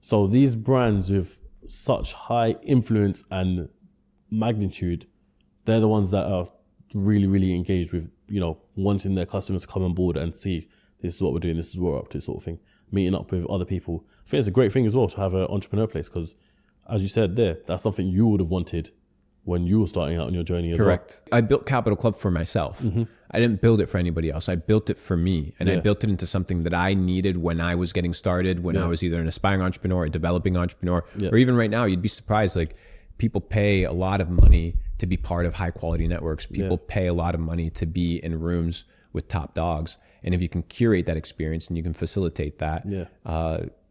So these brands with such high influence and magnitude, they're the ones that are really, really engaged with, wanting their customers to come on board and see this is what we're doing, this is what we're up to, sort of thing. Meeting up with other people. I think it's a great thing as well to have an entrepreneur place because, as you said there, that's something you would have wanted when you were starting out on your journey as well. Correct. I built Capital Club for myself. I didn't build it for anybody else. I built it for me. And I built it into something that I needed when I was getting started, when I was either an aspiring entrepreneur, a developing entrepreneur, or even right now, you'd be surprised. Like, people pay a lot of money to be part of high quality networks. People pay a lot of money to be in rooms with top dogs. And if you can curate that experience and you can facilitate that,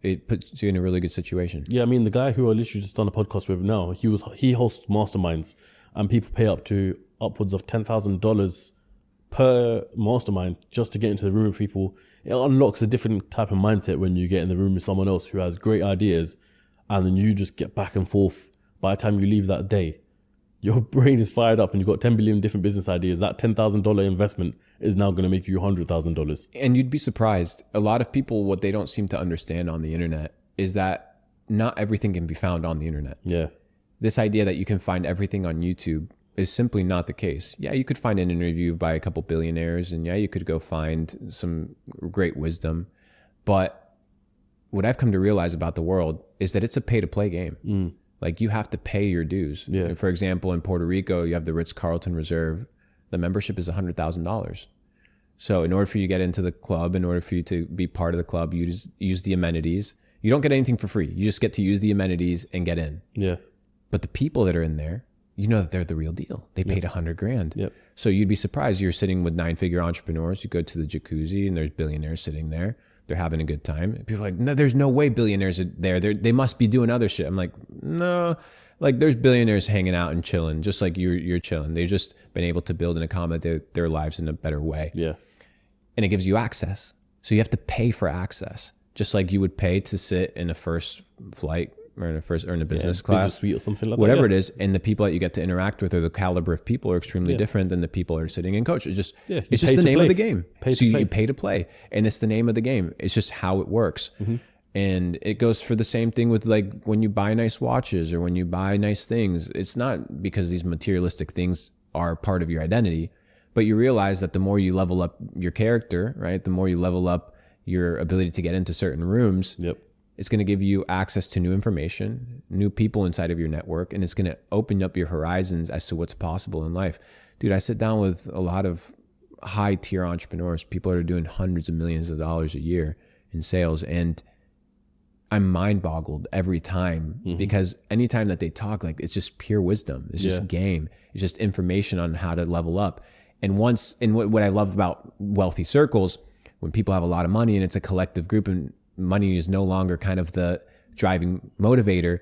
it puts you in a really good situation. Yeah, I mean, the guy who I literally just done a podcast with now, he hosts masterminds and people pay up to upwards of $10,000 per mastermind just to get into the room with people. It unlocks a different type of mindset when you get in the room with someone else who has great ideas and then you just get back and forth. By the time you leave that day, your brain is fired up and you've got 10 billion different business ideas. That $10,000 investment is now going to make you $100,000. And you'd be surprised. A lot of people, what they don't seem to understand on the internet is that not everything can be found on the internet. Yeah. This idea that you can find everything on YouTube is simply not the case. Yeah, you could find an interview by a couple billionaires and you could go find some great wisdom. But what I've come to realize about the world is that it's a pay to play game. Like, you have to pay your dues. Yeah. For example, in Puerto Rico, you have the Ritz-Carlton Reserve. The membership is $100,000. So in order for you to get into the club, in order for you to be part of the club, you just use the amenities. You don't get anything for free. You just get to use the amenities and get in. Yeah. But the people that are in there, you know that they're the real deal. They paid $100,000. Yep. So you'd be surprised. You're sitting with 9-figure entrepreneurs. You go to the jacuzzi and there's billionaires sitting there. They're having a good time. People are like, no, there's no way billionaires are there. They must be doing other shit. I'm like, no, like, there's billionaires hanging out and chilling, just like you're chilling. They've just been able to build and accommodate their lives in a better way. Yeah. And it gives you access. So you have to pay for access, just like you would pay to sit in a first flight or in a business class, business suite or something like whatever that. it is. And the people that you get to interact with or the caliber of people are extremely different than the people that are sitting in coach. It's just, it's just the name of the game. You pay to play, and it's the name of the game. It's just how it works. And it goes for the same thing with, like, when you buy nice watches or when you buy nice things. It's not because these materialistic things are part of your identity, but you realize that the more you level up your character, right? The more you level up your ability to get into certain rooms, it's going to give you access to new information, new people inside of your network, and it's going to open up your horizons as to what's possible in life. Dude, I sit down with a lot of high tier entrepreneurs, people that are doing hundreds of millions of dollars a year in sales, and I'm mind boggled every time because anytime that they talk, like, it's just pure wisdom. It's just game. It's just information on how to level up. And what I love about wealthy circles, when people have a lot of money and it's a collective group and money is no longer kind of the driving motivator,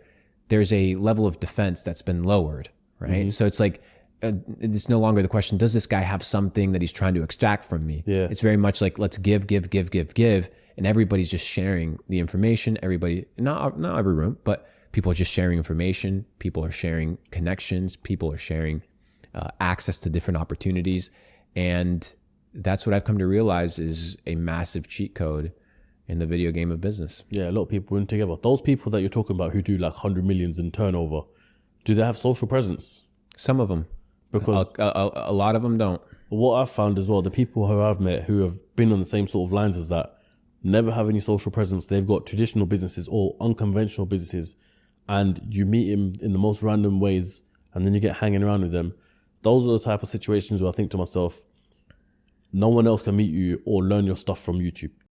there's a level of defense that's been lowered, right? So it's like, it's no longer the question, does this guy have something that he's trying to extract from me? It's very much like, let's give. And everybody's just sharing the information. Everybody, not every room, but people are just sharing information. People are sharing connections. People are sharing access to different opportunities. And that's what I've come to realize is a massive cheat code in the video game of business. Yeah, a lot of people in together. Those people that you're talking about who do like 100 millions in turnover, do they have social presence? Some of them. Because a lot of them don't. What I've found as well, the people who I've met who have been on the same sort of lines as that, never have any social presence. They've got traditional businesses or unconventional businesses, and you meet them in the most random ways, and then you get hanging around with them. Those are the type of situations where I think to myself, no one else can meet you or learn your stuff from YouTube.